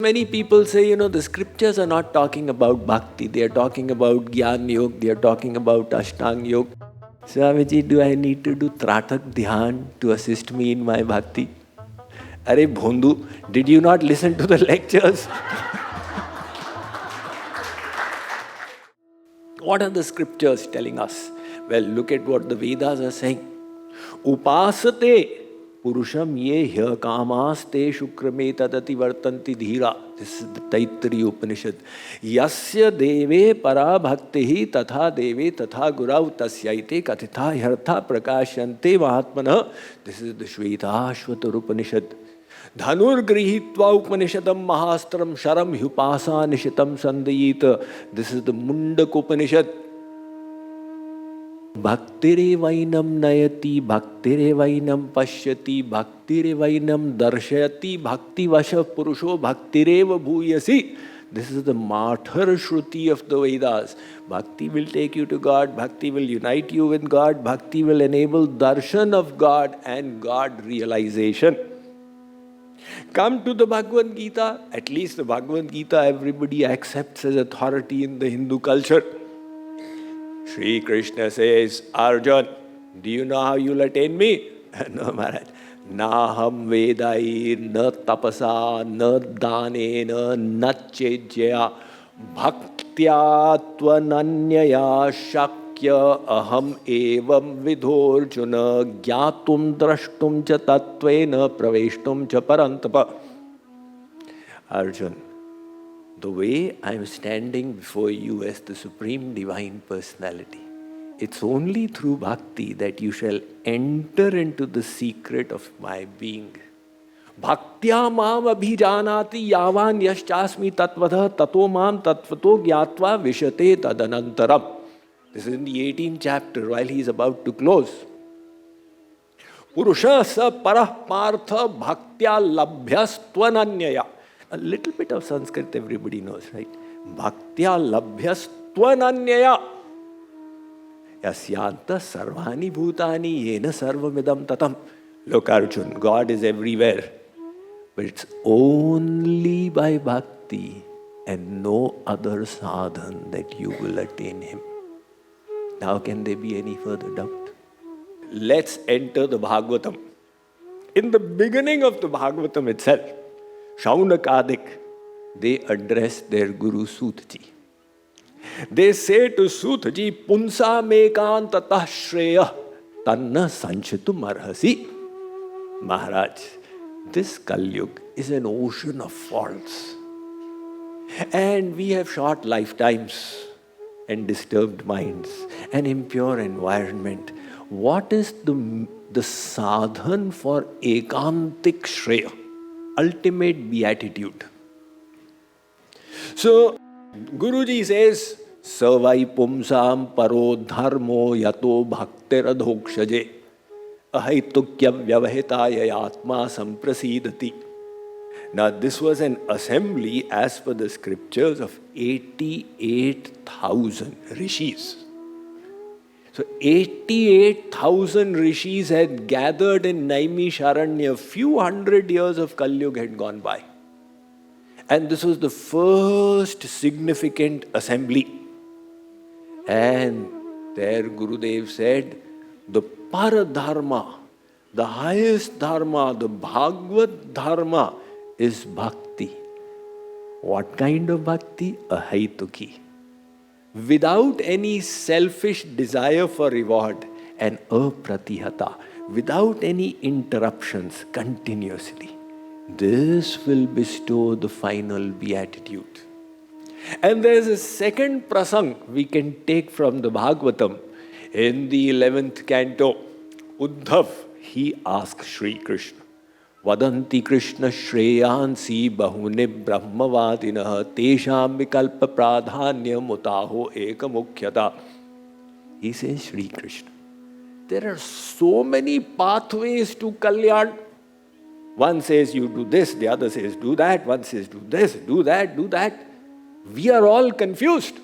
Many people say, the scriptures are not talking about bhakti, they are talking about Gyan Yoga, they are talking about Ashtang Yoga. Swamiji, do I need to do Tratak Dhyan to assist me in my bhakti? Are Bhondu, did you not listen to the lectures? What are the scriptures telling us? Well, look at what the Vedas are saying. Upasate Purusham ye hya kamaste shukrame tadati vartanti dhira. This is the Taittiriya Upanishad. Yasya deve para bhaktihi tatha deve tatha gurau tasyaite katitha hyartha prakashyante mahatmana. This is the Shvetashvatar Upanishad. Dhanur grihitva Upanishadam mahastram sharam hyupasa nishitam sandayita. This is the Mundak Upanishad. Bhaktirevainam nayati, bhaktirevainam pashyati, bhaktirevainam darshayati, bhakti vasha purusho, bhaktireva bhuyasi. This is the Martyr Shruti of the Vedas. Bhakti will take you to God, bhakti will unite you with God, bhakti will enable darshan of God and God realization. Come to the Bhagavad Gita. At least the Bhagavad Gita everybody accepts as authority in the Hindu culture. Sri Krishna says, Arjun, do you know how you'll attain me? No, Maharaj. Naham vedai na tapasa na danena na chejya bhaktya tvananyaya shakya aham evam vidhorjuna gyatum drashtum cha tattvena praveshtum cha parantapa. Arjun, the way I am standing before you as the Supreme Divine Personality, it's only through bhakti that you shall enter into the secret of my being. Bhaktya mam abhijanati yavan yaschasmi tatvadha tato mam tatvato gyatva vishate tadanantaram. This is in the 18th chapter while he is about to close. Purusha sa parah partha bhaktya labhyastvananyaya. A little bit of Sanskrit everybody knows, right? Bhaktya labhyastvananyaya. Yasyanta sarvani bhutani yena sarvamidam tatam. Look, Arjun, God is everywhere. But it's only by bhakti and no other sadhan that you will attain Him. Now can there be any further doubt? Let's enter the Bhagavatam. In the beginning of the Bhagavatam itself, Shaunakadik, they address their Guru Sutaji. They say to Sutaji, Punsa mekan tatah shreya tanna sanchitum arhasi. Maharaj, this Kali Yuga is an ocean of faults. And we have short lifetimes and disturbed minds, an impure environment. What is the sadhan for ekantik shreya? Ultimate beatitude. So, Guruji says, Savai pumsam paro dharmo yato bhaktiradhokshaje ahaitukya vyavahitaya atma samprasidati. Now, this was an assembly, as per the scriptures, of 88,000 rishis. So 88,000 rishis had gathered in Naimisharanya. A few hundred years of Kali Yuga had gone by. And this was the first significant assembly. And there Gurudev said, the Paradharma, the highest dharma, the Bhagavad dharma is bhakti. What kind of bhakti? Ahaituki. Without any selfish desire for reward, and apratihata, without any interruptions, continuously. This will bestow the final beatitude. And there is a second prasang we can take from the Bhagavatam. In the 11th canto, Uddhav, he asks Sri Krishna, Vadanti Krishna Shreyansi Bahune Brahmavadinah Tesham Vikalpa Pradhanya Mutaho Eka Mukhyata. He says, Sri Krishna, there are so many pathways to Kalyan. One says you do this, the other says do that, one says do this, do that, do that. We are all confused.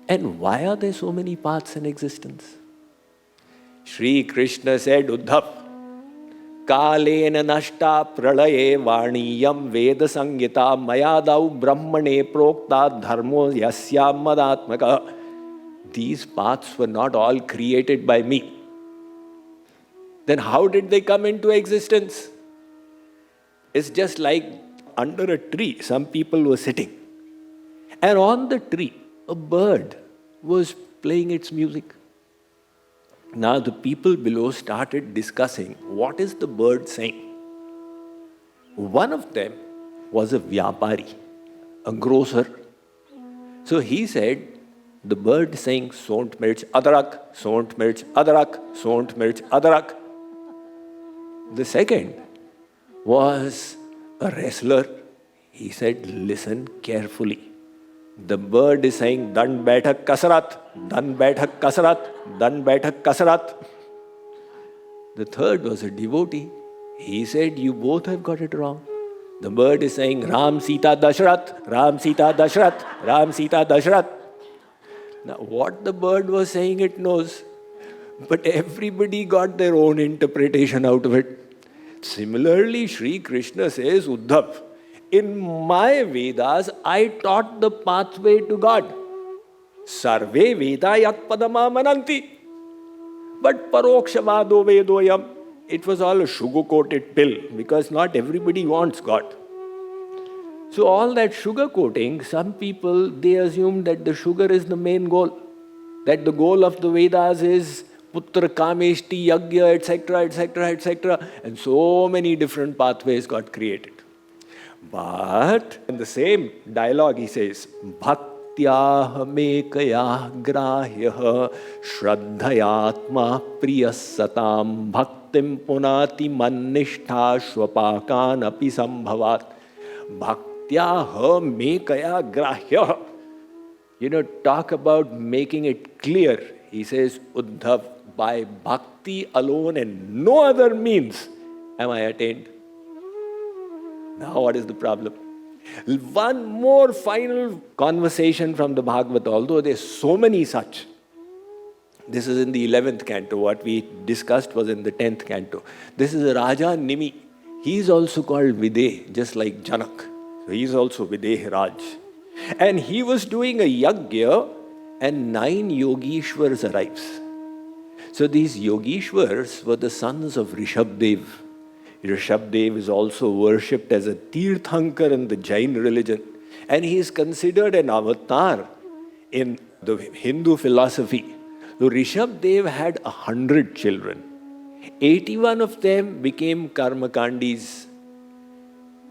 And why are there so many paths in existence? Sri Krishna said, Uddhav, Kalena nashta pralaye varniyam veda sangita mayadau brahmane prokta dharmo yasya madatmaka. These paths were not all created by me. Then how did they come into existence? It's just like under a tree, some people were sitting. And on the tree, a bird was playing its music. Now the people below started discussing, what is the bird saying? One of them was a vyapari, a grocer. So he said, the bird saying, sont mirch adarak, sont mirch adarak, sont mirch adarak. The second was a wrestler. He said, listen carefully. The bird is saying, dan baithak kasrat, dan baithak kasrat, dan baithak kasrat. The third was a devotee. He said, you both have got it wrong. The bird is saying, Ram Sita Dashrath, Ram Sita Dashrath, Ram Sita Dashrath. Now what the bird was saying, it knows. But everybody got their own interpretation out of it. Similarly, Sri Krishna says, Uddhav, in my Vedas, I taught the pathway to God. Sarve Veda yat padama mananti. But parokshvado vedoyam, it was all a sugar-coated pill because not everybody wants God. So all that sugar coating, some people, they assume that the sugar is the main goal. That the goal of the Vedas is Putra Kameshti, Yagya, etc., etc., etc. And so many different pathways got created. But in the same dialogue he says, Bhaktya mekaya grahya shraddhayatma priyasatam bhaktim punati mannishtha shvapakan api sambhavat. Bhaktya mekaya grahya. Talk about making it clear. He says, Uddhav, by bhakti alone and no other means am I attained. Now what is the problem? One more final conversation from the Bhagavad, although there's so many such. This is in the 11th canto. What we discussed was in the 10th canto. This is Raja Nimi. He is also called Videh, just like Janak. So he is also Videh Raj. And he was doing a yagya and 9 Yogishwars arrives. So these Yogishwars were the sons of Rishabdev. Rishabdev is also worshipped as a Tirthankar in the Jain religion. And he is considered an avatar in the Hindu philosophy. So Rishabdev had 100 children. 81 of them became Karmakandis.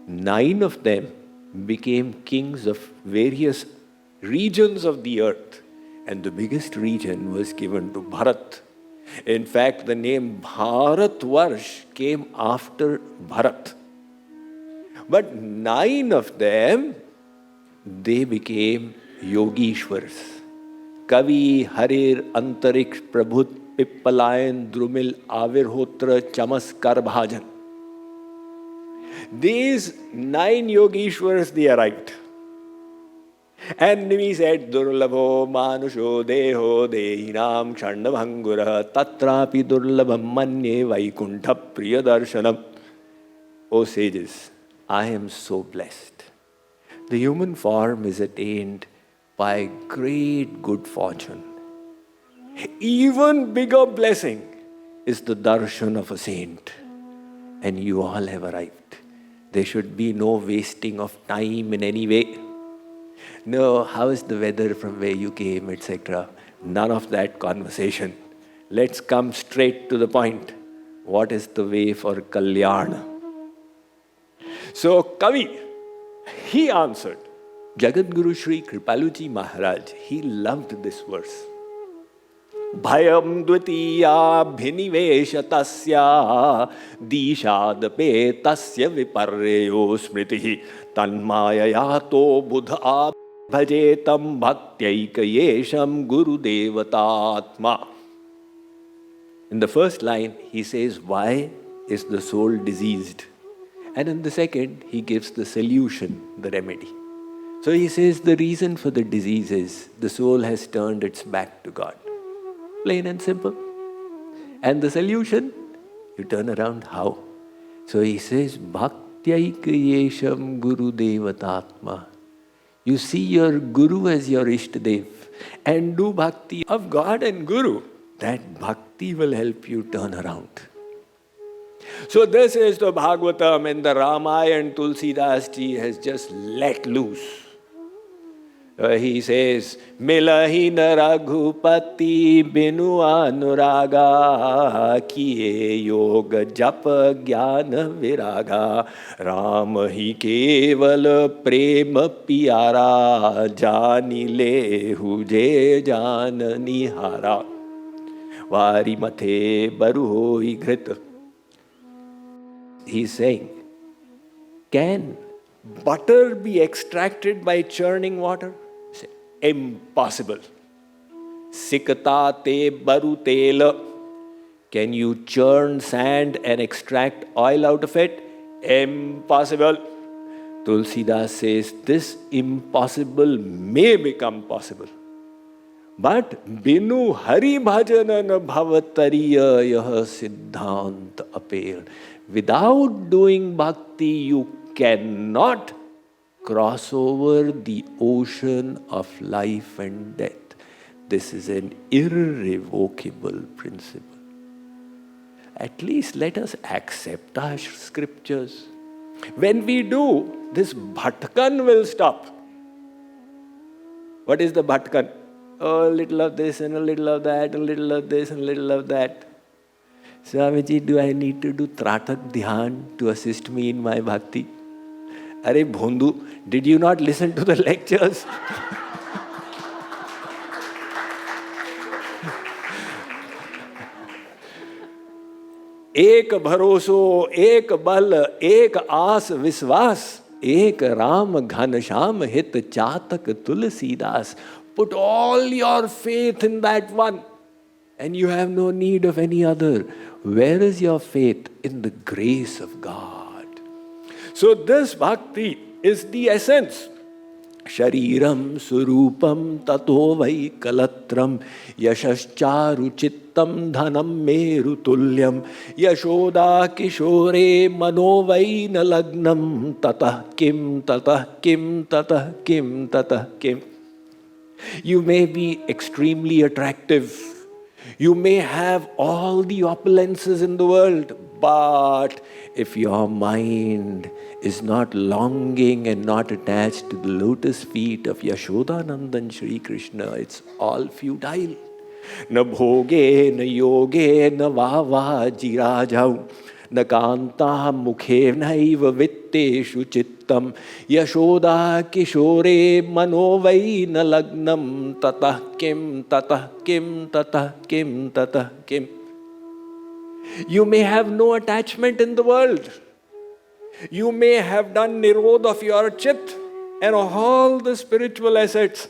9 of them became kings of various regions of the earth. And the biggest region was given to Bharat. In fact, the name Bharatvarsh came after Bharat. But 9 of them, they became Yogishwars. Kavi, Harir, Antariksh, Prabhut, Pippalayan, Drumil, Avirhotra, Chamas, Karbhajan. These 9 Yogishwars, they arrived. And Nimi said, Durlabho manusho deho dehinam ksharnabhangura tatrapi durlabham manye vaikuntha priyadarshanam. O sages, I am so blessed. The human form is attained by great good fortune. Even bigger blessing is the darshan of a saint. And you all have arrived. There should be no wasting of time in any way. No, how is the weather from where you came, etc. None of that conversation. Let's come straight to the point. What is the way for Kalyana? So Kavi, he answered. Jagadguru Sri Kripaluji Maharaj, he loved this verse. Bhayam dvitiya bhinivesha tasya dishadape tasya viparreyo smritihi tanmayayato buddha bhajetam bhaktyayikayesham guru devatatma. In the first line, he says, why is the soul diseased? And in the second, he gives the solution, the remedy. So he says the reason for the disease is the soul has turned its back to God. Plain and simple. And the solution, you turn around how? So he says, Bhaktyayika yesham Guru Devatatma. You see your Guru as your Ishtadev and do bhakti of God and Guru. That bhakti will help you turn around. So this is the Bhagavatam, and the Ramayana Tulsidas ji has just let loose. He says, Milahi na Raghupati binu anuraga kiye yoga japa jnana viraga Ram hi keval prema pyara jani lehu je janani hara vari mathe baru hoi ghrita. He's saying, can butter be extracted by churning water? Impossible. Sikata te baru tela. Can you churn sand and extract oil out of it? Impossible. Tulsidas says this impossible may become possible. But binu hari bhajanan bhavatariya yah siddhant apel. Without doing bhakti, you cannot cross over the ocean of life and death. This is an irrevocable principle. At least let us accept our scriptures. When we do, this bhatkan will stop. What is the bhatkan? Oh, a little of this and a little of that, a little of this and a little of that. Swamiji, do I need to do Tratak Dhyan to assist me in my bhakti? Are Bhondu, did you not listen to the lectures? एक भरोसो, एक बल, एक आस विश्वास, एक राम घनश्याम हित चातक Tulsidas. Put all your faith in that one, and you have no need of any other. Where is your faith? In the grace of God. So this bhakti is the essence. Shariram surupam tato vai kalatram yashascharu chittam dhanam meru tulyam yashoda kishore mano vai nalagnam tatah kim tatah kim tatah kim tatah kim. You may be extremely attractive. You may have all the opulences in the world, but if your mind is not longing and not attached to the lotus feet of Yashodanandan Shri Krishna, it's all futile. Na bhoge, na yoge, na vava jirajau, na kanta mukhe naiva vitteshu chittam, Yashoda kishore manovai na lagnam, tatah kim, tatah kim, tatah kim, tatah kim. You may have no attachment in the world. You may have done nirod of your chit and all the spiritual assets.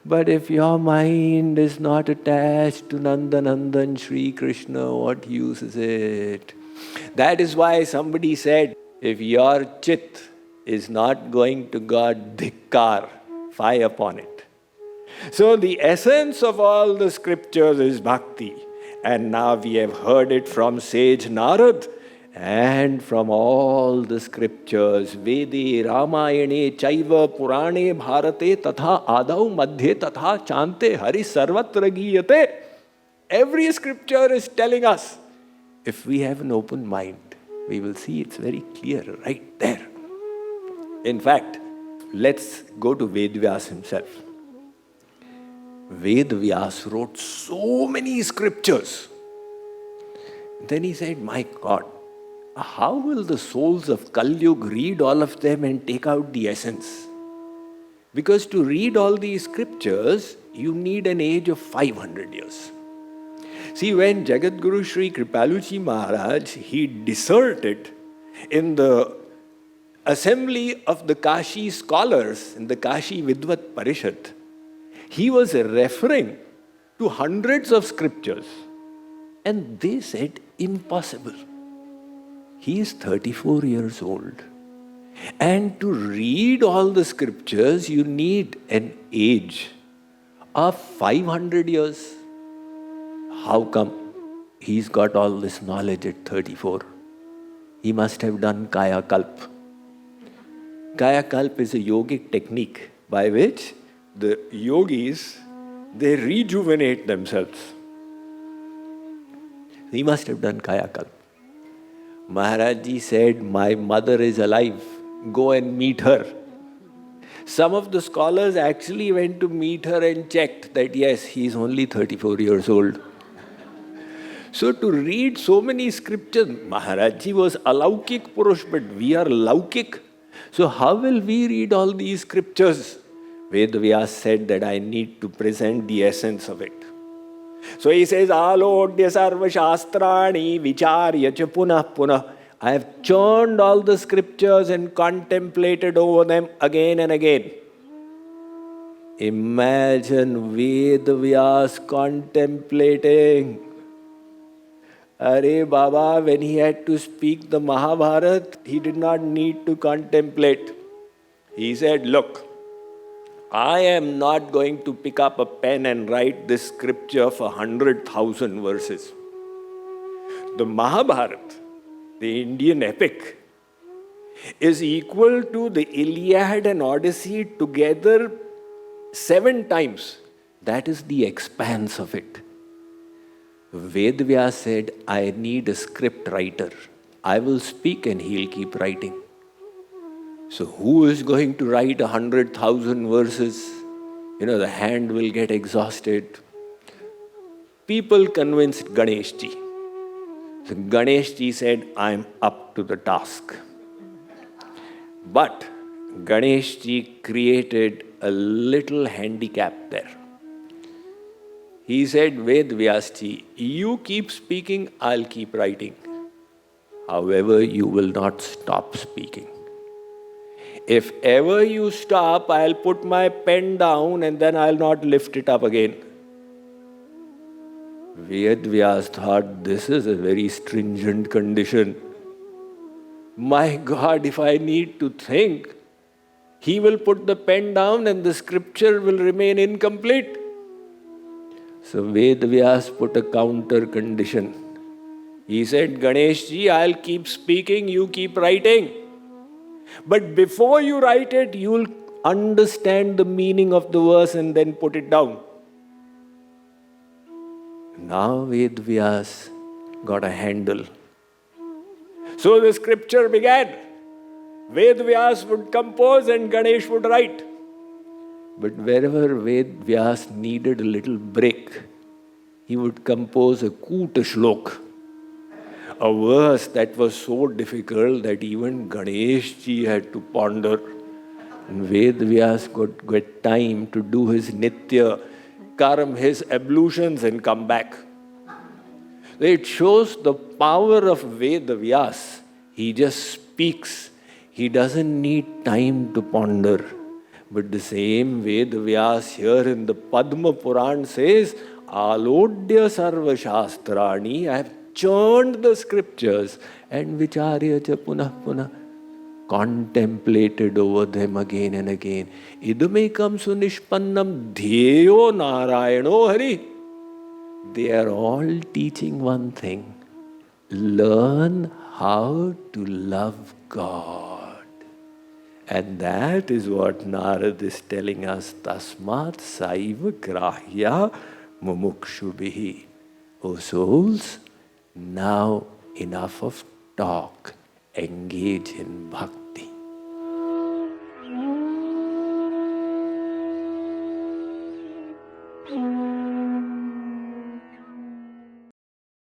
But if your mind is not attached to Nandanandan Shri Krishna, what use is it? That is why somebody said, if your chit is not going to God, dhikkar, fie upon it. So the essence of all the scriptures is bhakti. And now we have heard it from sage Narad and from all the scriptures. Vede, Ramayane, Chaiva, Purane, Bharate, Tatha, Adau, Madhye, Tatha, Chante, Hari, Sarvatra Giyate. Every scripture is telling us. If we have an open mind, we will see it's very clear right there. In fact, let's go to Vedvyas himself. Vedvyas wrote so many scriptures. Then he said, my God, how will the souls of Kali Yuga read all of them and take out the essence? Because to read all these scriptures, you need an age of 500 years. See, when Jagadguru Sri Kripaluji Maharaj, he disserted in the assembly of the Kashi scholars, in the Kashi Vidvat Parishad, he was referring to hundreds of scriptures. And they said, impossible. He is 34 years old. And to read all the scriptures, you need an age of 500 years. How come he's got all this knowledge at 34? He must have done Kaya Kalp. Kaya Kalp is a yogic technique by which the yogis, they rejuvenate themselves. He must have done Kaya Kalp. Maharaj Ji said, my mother is alive, go and meet her. Some of the scholars actually went to meet her and checked that yes, he is only 34 years old. So to read so many scriptures, Maharaj Ji was alaukik Purush, but we are laukik. So how will we read all these scriptures? Vedavyas said that I need to present the essence of it. So he says, Alodya sarva shastrani vicharya cha punah punah. I have churned all the scriptures and contemplated over them again and again. Imagine Vedavyas contemplating. Are Baba, when he had to speak the Mahabharata, he did not need to contemplate. He said, look, I am not going to pick up a pen and write this scripture for 100,000 verses. The Mahabharata, the Indian epic, is equal to the Iliad and Odyssey together 7 times. That is the expanse of it. Vedavyas said, I need a script writer. I will speak and he'll keep writing. So who is going to write 100,000 verses? The hand will get exhausted. People convinced Ganesh Ji. So Ganesh Ji said, I'm up to the task. But Ganesh Ji created a little handicap there. He said, Vedavyas Ji, you keep speaking, I'll keep writing. However, you will not stop speaking. If ever you stop, I'll put my pen down and then I'll not lift it up again. Vedavyas thought, this is a very stringent condition. My God, if I need to think, he will put the pen down and the scripture will remain incomplete. So Vedavyas put a counter condition. He said, Ganesh Ji, I'll keep speaking, you keep writing. But before you write it, you'll understand the meaning of the verse and then put it down. Now Vedavyas got a handle. So the scripture began. Vedavyas would compose and Ganesh would write. But wherever Vedavyas needed a little break, he would compose a Kuta Shlok, a verse that was so difficult that even Ganesh Ji had to ponder. And Vedavyas got time to do his Nitya, Karam, his ablutions and come back. It shows the power of Vedavyas. He just speaks. He doesn't need time to ponder. But the same Vedavyas here in the Padma Puran says, Alodya sarva shastrani, I have churned the scriptures and vicharya cha punah punah, contemplated over them again and again. Idamekam sunishpannam dhyeyo narayano hari. They are all teaching one thing. Learn how to love God. And that is what Narad is telling us. Tasmat saiva grahya mumukshubhihi. O souls, now enough of talk. Engage in bhakti.